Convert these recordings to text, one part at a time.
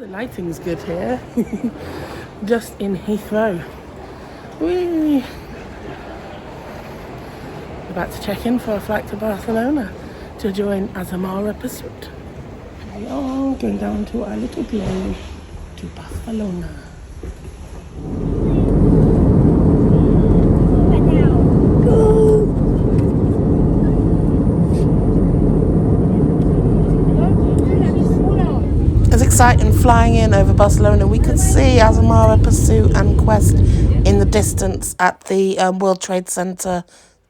The lighting's good here. Just in Heathrow. Whee! About to check in for a flight to Barcelona to join Azamara Pursuit. We are going down to our little plane to Barcelona. It's exciting flying in over Barcelona. We could see Azamara Pursuit and Quest in the distance at the World Trade Center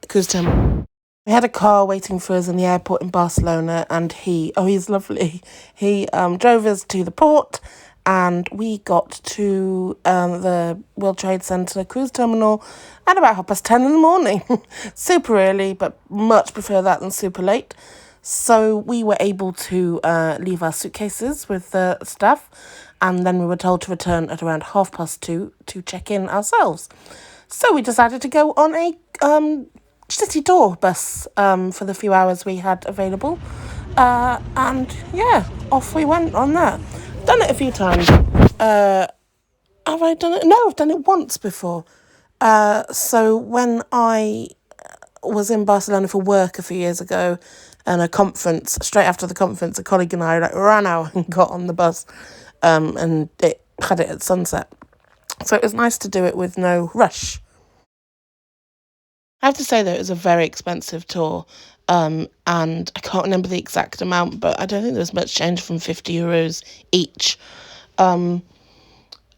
cruise terminal. We had a car waiting for us in the airport in Barcelona, and he's lovely. He drove us to the port, and we got to the World Trade Center cruise terminal at about 10:30 in the morning. Super early, but much prefer that than super late. So we were able to leave our suitcases with the staff, and then we were told to return at around 2:30 to check in ourselves. So we decided to go on a city tour bus for the few hours we had available. And yeah, off we went on that. Done it a few times. Have I done it? No, I've done it once before. So when I was in Barcelona for work a few years ago, and a conference, straight after the conference, a colleague and I ran out and got on the bus, and it had it at sunset. So it was nice to do it with no rush. I have to say though, it was a very expensive tour, and I can't remember the exact amount, but I don't think there was much change from €50 each. And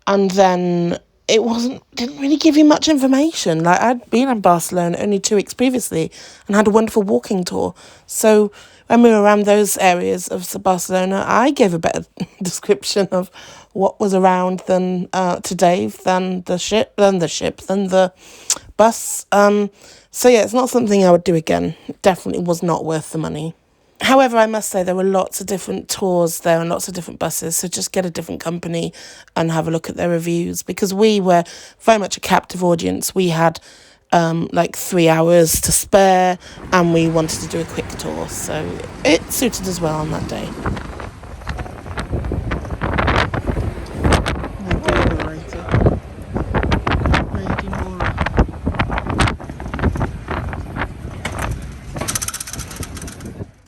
then it didn't really give you much information. Like, I'd been in Barcelona only 2 weeks previously and had a wonderful walking tour. So when we were around those areas of Barcelona, I gave a better description of what was around than to Dave, than the bus. So yeah, it's not something I would do again. It definitely was not worth the money. However, I must say there were lots of different tours there and lots of different buses, so just get a different company and have a look at their reviews, because we were very much a captive audience. We had 3 hours to spare and we wanted to do a quick tour, so it suited us well on that day.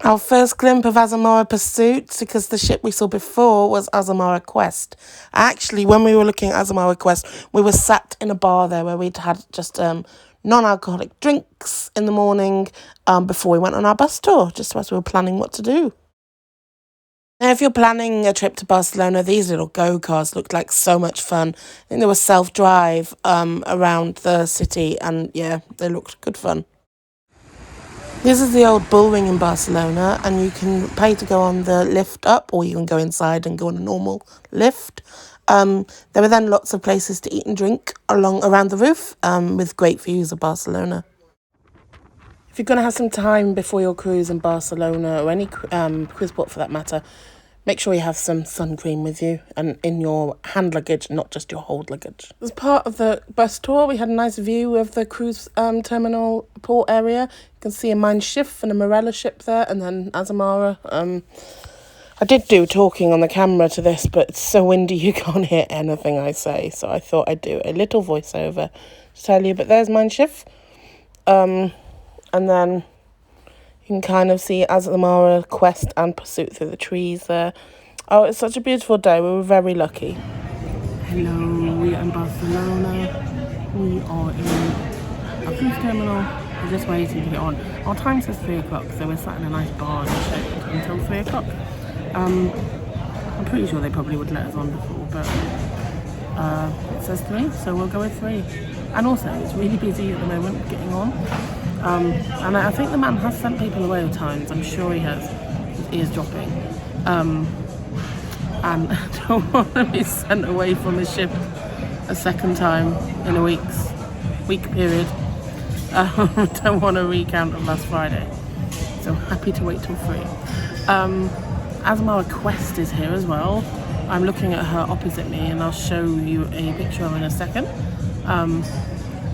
Our first glimpse of Azamara Pursuit, because the ship we saw before was Azamara Quest. Actually, when we were looking at Azamara Quest, we were sat in a bar there where we'd had just non-alcoholic drinks in the morning before we went on our bus tour, just as we were planning what to do. Now, if you're planning a trip to Barcelona, these little go-karts looked like so much fun. I think they were self-drive around the city, and yeah, they looked good fun. This is the old bull ring in Barcelona, and you can pay to go on the lift up, or you can go inside and go on a normal lift. There were then lots of places to eat and drink around the roof, with great views of Barcelona. If you're going to have some time before your cruise in Barcelona, or any cruise port for that matter, make sure you have some sun cream with you and in your hand luggage, not just your hold luggage. As part of the bus tour, we had a nice view of the cruise terminal port area. You can see a Mein Schiff and a Marella ship there, and then Azamara. I did do talking on the camera to this, but it's so windy you can't hear anything I say, so I thought I'd do a little voiceover to tell you. But there's Mein Schiff. And then you can kind of see Azamara Quest and Pursuit through the trees there. Oh, it's such a beautiful day. We were very lucky. Hello, we are in Barcelona. We are in a cruise terminal. We're just waiting to get on. Our time says 3 o'clock, so we're sat in a nice bar until 3 o'clock. I'm pretty sure they probably would let us on before, but it says 3, so we'll go with 3. And also, it's really busy at the moment getting on. And I think the man has sent people away at times. I'm sure he has. His ears dropping. And I don't want to be sent away from the ship a second time in a week period. I don't want to recount of last Friday. So happy to wait till 3. Azamara Quest is here as well. I'm looking at her opposite me, and I'll show you a picture of her in a second.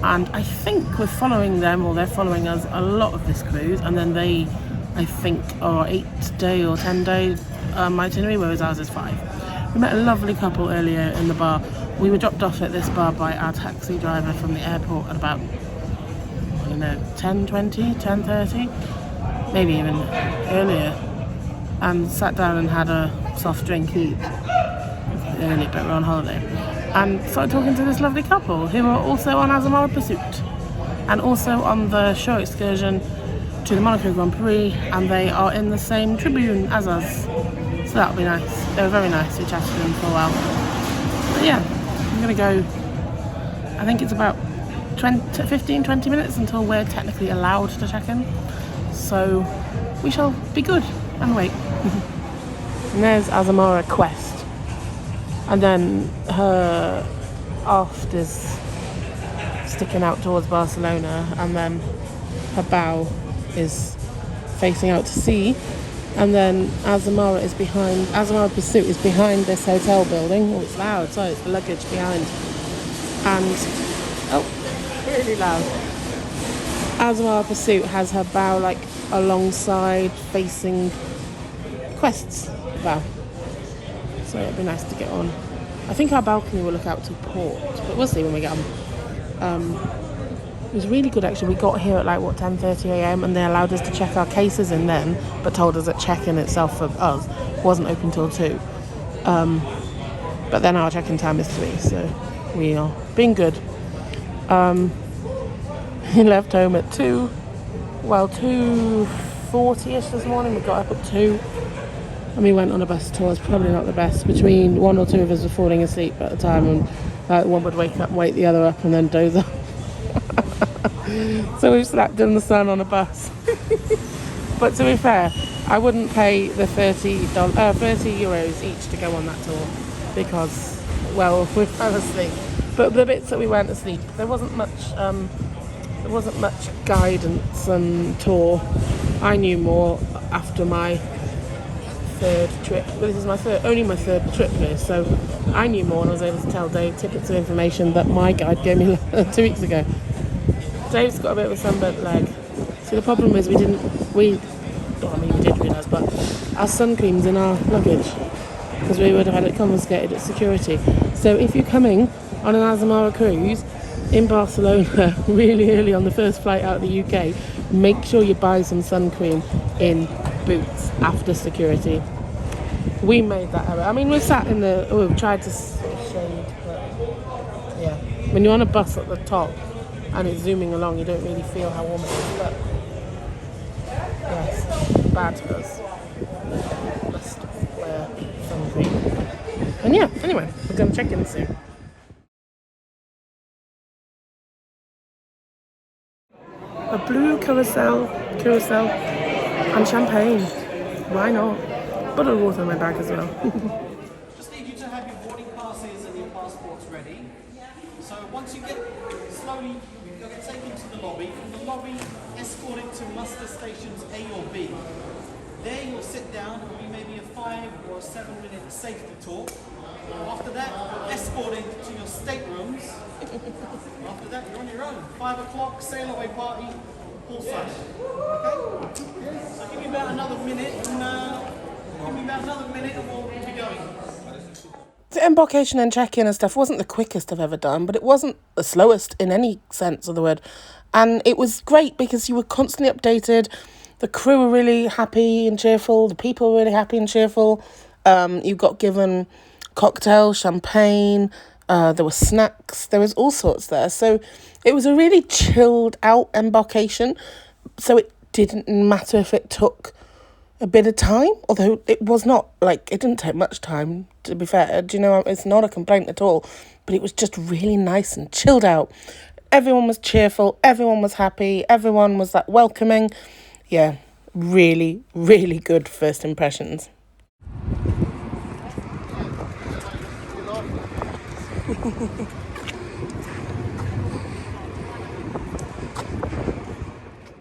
And I think we're following them, or they're following us, a lot of this cruise, and then they, I think, are 8-day or 10-day itinerary, whereas ours is 5. We met a lovely couple earlier in the bar. We were dropped off at this bar by our taxi driver from the airport at about, 10:20, 10:30, maybe even earlier, and sat down and had a soft drink each. Early, but we're on holiday. And started talking to this lovely couple who are also on Azamara Pursuit and also on the shore excursion to the Monaco Grand Prix, and they are in the same Tribune as us. So that'll be nice. They were very nice. We chatted to them for a while. But yeah, I'm going to go. I think it's about 15-20 minutes until we're technically allowed to check in. So we shall be good and wait. And there's Azamara Quest. And then her aft is sticking out towards Barcelona, and then her bow is facing out to sea. And then Azamara Pursuit is behind this hotel building. Oh, it's loud, sorry, it's the luggage behind. And, really loud. Azamara Pursuit has her bow like alongside facing Quest's bow. So it'd be nice to get on. I think our balcony will look out to port, but we'll see when we get on. It was really good actually. We got here at 10:30 a.m. and they allowed us to check our cases in then, but told us that check-in itself for us wasn't open till 2. But then our check-in time is 3, so we are being good. We left home at 2:40ish this morning. We got up at 2 and we went on a bus tour. It's probably not the best. Between one or two of us were falling asleep at the time, and one would wake up and wake the other up and then doze off. So we slept in the sun on a bus. But to be fair, I wouldn't pay the €30 each to go on that tour because, well, we fell asleep. But the bits that we went to sleep, there wasn't much guidance and tour. I knew more after my third trip. Well, this is only my third trip here, so I knew more and I was able to tell Dave tickets of information that my guide gave me 2 weeks ago. Dave's got a bit of a sunburnt leg. So the problem is we did realise, but our sun cream's in our luggage because we would have had it confiscated at security. So if you're coming on an Azamara cruise in Barcelona really early on the first flight out of the UK, make sure you buy some sun cream in boots after security. We made that error. I mean, we've tried to shade, but yeah. When you're on a bus at the top and it's zooming along, you don't really feel how warm it is, but yes, bad for us. Must wear sun cream. And yeah, anyway, we're going to check in soon. A blue carousel and champagne. Why not? Bottle of water in my bag as well. Just need you to have your boarding passes and your passports ready. So once you get slowly, you're going to take you to the lobby. From the lobby, escorted to muster stations A or B. There you'll sit down. It will be maybe a 5 or 7 minute safety talk. After that, you're escorted to your staterooms. After that, you're on your own. 5 o'clock, sail away party, poolside. Okay? So give me about another minute and we'll be going. The embarkation and check-in and stuff wasn't the quickest I've ever done, but it wasn't the slowest in any sense of the word. And it was great because you were constantly updated. The crew were really happy and cheerful. The people were really happy and cheerful. You got given cocktails, champagne, there were snacks, there was all sorts there. So it was a really chilled out embarkation. So it didn't matter if it took a bit of time, although it was not it didn't take much time, to be fair. Do you know, it's not a complaint at all, but it was just really nice and chilled out. Everyone was cheerful, everyone was happy, everyone was welcoming. Yeah, really, really good first impressions.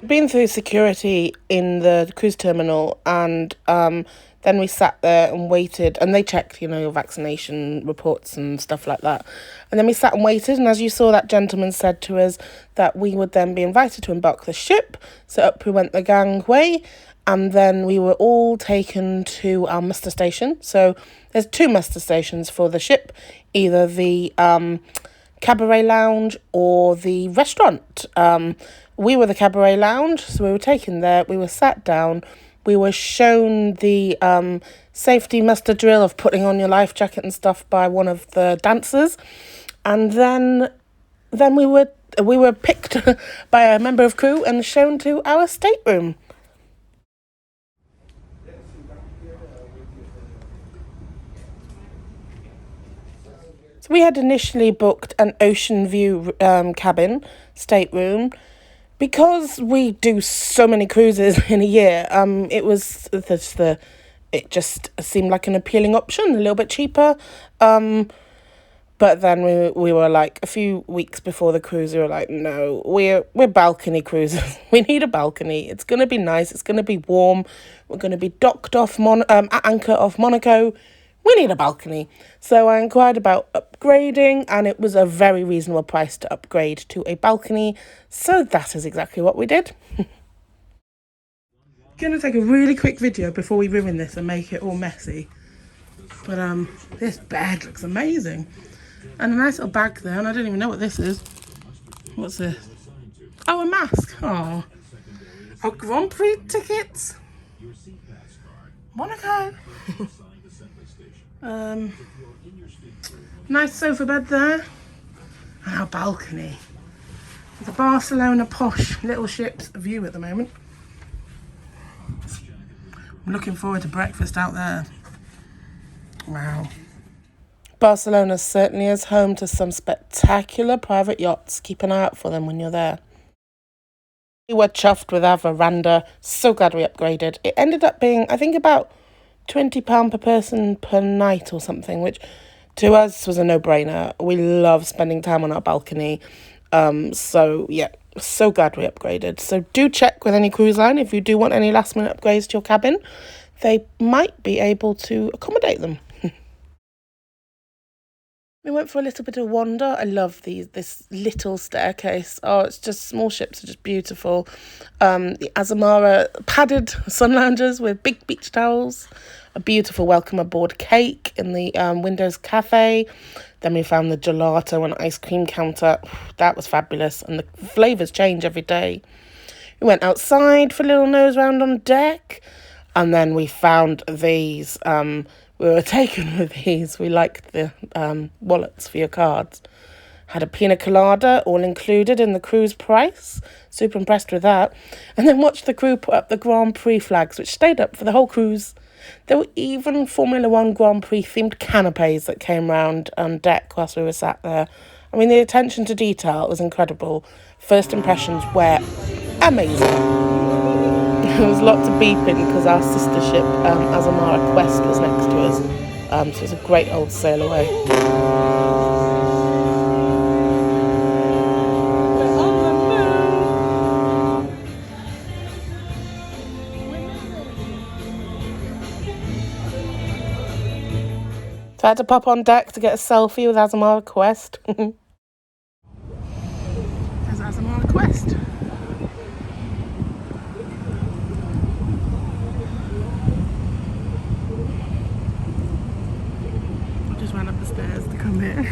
Been through security in the cruise terminal, and then we sat there and waited, and they checked, your vaccination reports and stuff like that. And then we sat and waited, and as you saw, that gentleman said to us that we would then be invited to embark the ship. So up we went the gangway, And then we were all taken to our muster station. So there's 2 muster stations for the ship, either the cabaret lounge or the restaurant. We were the cabaret lounge, so we were taken there. We were sat down. We were shown the safety muster drill of putting on your life jacket and stuff by one of the dancers, and then we were picked by a member of crew and shown to our stateroom. So we had initially booked an ocean view cabin stateroom. Because we do so many cruises in a year, it just seemed like an appealing option, a little bit cheaper. But then we were like, a few weeks before the cruise, we were like, no, we're balcony cruisers. We need a balcony. It's going to be nice. It's going to be warm. We're going to be docked off at anchor off Monaco. We need a balcony. So I inquired about upgrading, and it was a very reasonable price to upgrade to a balcony. So that is exactly what we did. Gonna take a really quick video before we ruin this and make it all messy. But this bed looks amazing. And a nice little bag there, and I don't even know what this is. What's this? Oh, a mask. Oh. Oh, Grand Prix tickets. Monaco. Nice sofa bed there. And our balcony. The Barcelona posh little ship's view at the moment. I'm looking forward to breakfast out there. Wow. Barcelona certainly is home to some spectacular private yachts. Keep an eye out for them when you're there. We were chuffed with our veranda. So glad we upgraded. It ended up being, I think, about £20 per person per night or something, which to us was a no-brainer. We love spending time on our balcony. So yeah, so glad we upgraded. So do check with any cruise line if you do want any last-minute upgrades to your cabin. They might be able to accommodate them. We went for a little bit of wander. I love this little staircase. Oh, it's just, small ships are just beautiful. The Azamara padded sun loungers with big beach towels. A beautiful welcome aboard cake in the Windows Cafe. Then we found the gelato and ice cream counter. That was fabulous. And the flavours change every day. We went outside for a little nose round on deck. And then we found these. We were taken with these. We liked the wallets for your cards. Had a pina colada, all included in the cruise price. Super impressed with that. And then watched the crew put up the Grand Prix flags, which stayed up for the whole cruise. There were even Formula One Grand Prix themed canapes that came round on deck whilst we were sat there. I mean, the attention to detail was incredible. First impressions were amazing. There was lots of beeping because our sister ship, Azamara Quest, was next to us. So it was a great old sail away. So I had to pop on deck to get a selfie with Azamara Quest. There's Azamara Quest. I just ran up the stairs to come here.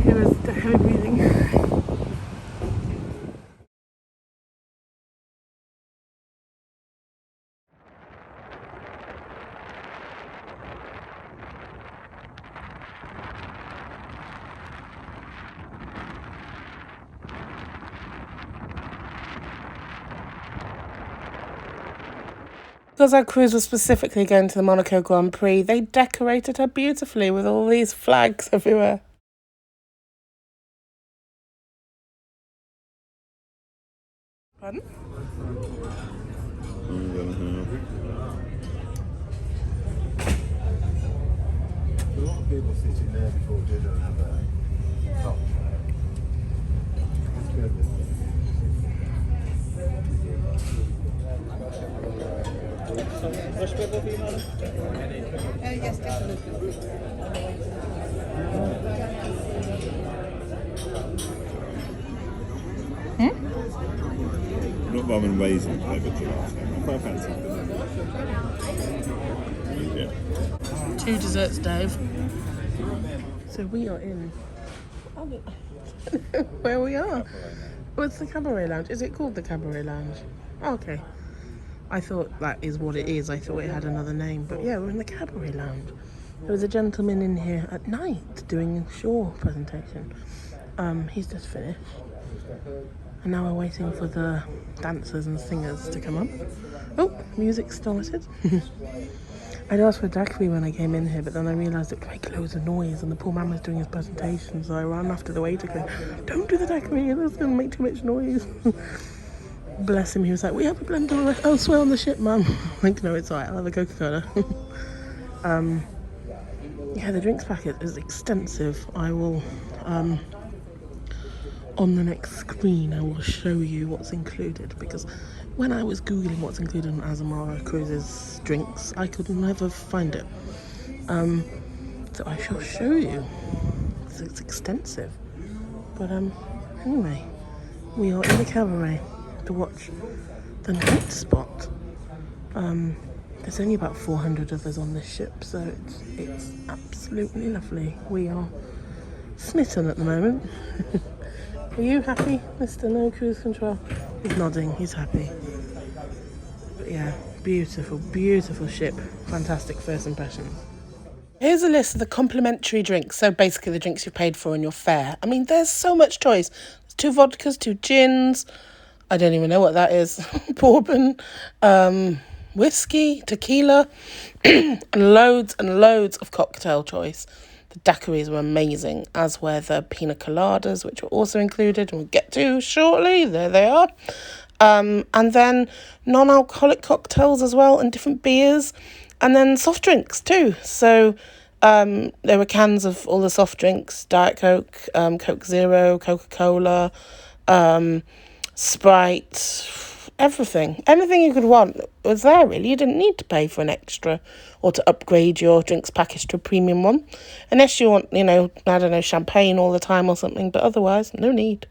It was the heavy breathing. Because our cruise was specifically going to the Monaco Grand Prix, they decorated her beautifully with all these flags everywhere. Pardon? A lot of people sitting there before dinner and have a top. It's good. Yes, definitely. Not rum and raisin flavoured gelato. I quite fancy it. Yeah. 2 desserts, Dave. So we are in... where we are. Oh, it's the Cabaret Lounge. Is it called the Cabaret Lounge? Oh, okay. I thought that is what it is. I thought it had another name. But yeah, we're in the Cabaret Lounge. There was a gentleman in here at night doing a Shore presentation. He's just finished. And now we're waiting for the dancers and singers to come up. Oh, music started. I'd asked for a daiquiri when I came in here, but then I realised it would make loads of noise, and the poor man was doing his presentation, so I ran after the waiter going, "Don't do the daiquiri, it's going to make too much noise." Bless him, he was like, "We have a blender elsewhere on the ship, ma'am." I'm like, "No, it's alright, I'll have a Coca-Cola." Yeah, the drinks packet is extensive. I will, on the next screen, I will show you what's included, because when I was Googling what's included in Azamara Cruise's drinks, I could never find it. So I shall show you. It's extensive. But anyway, we are in the cabaret to watch the night spot. There's only about 400 of us on this ship, so it's absolutely lovely. We are smitten at the moment. Are you happy, Mr. No Cruise Control? He's nodding, he's happy. But yeah, beautiful, beautiful ship. Fantastic first impressions. Here's a list of the complimentary drinks. So basically the drinks you've paid for in your fare. I mean, there's so much choice. There's 2 vodkas, 2 gins. I don't even know what that is. Bourbon, whiskey, tequila, and loads of cocktail choice. The daiquiris were amazing, as were the pina coladas, which were also included, and we'll get to shortly. There they are. And then non-alcoholic cocktails as well, and different beers, and then soft drinks too. So there were cans of all the soft drinks: Diet Coke, Coke Zero, Coca-Cola, Sprite, everything. Anything you could want was there, really. You didn't need to pay for an extra or to upgrade your drinks package to a premium one. Unless you want, I don't know, champagne all the time or something, but otherwise, no need.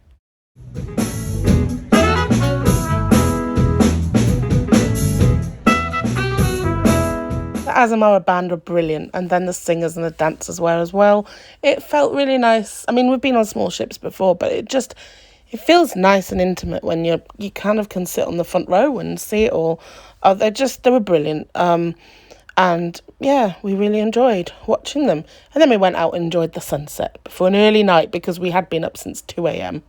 The Azamara band were brilliant, and then the singers and the dancers were as well. It felt really nice. I mean, we've been on small ships before, but it feels nice and intimate when you kind of can sit on the front row and see it all. They were brilliant. And yeah, we really enjoyed watching them. And then we went out and enjoyed the sunset before an early night, because we had been up since 2 a.m.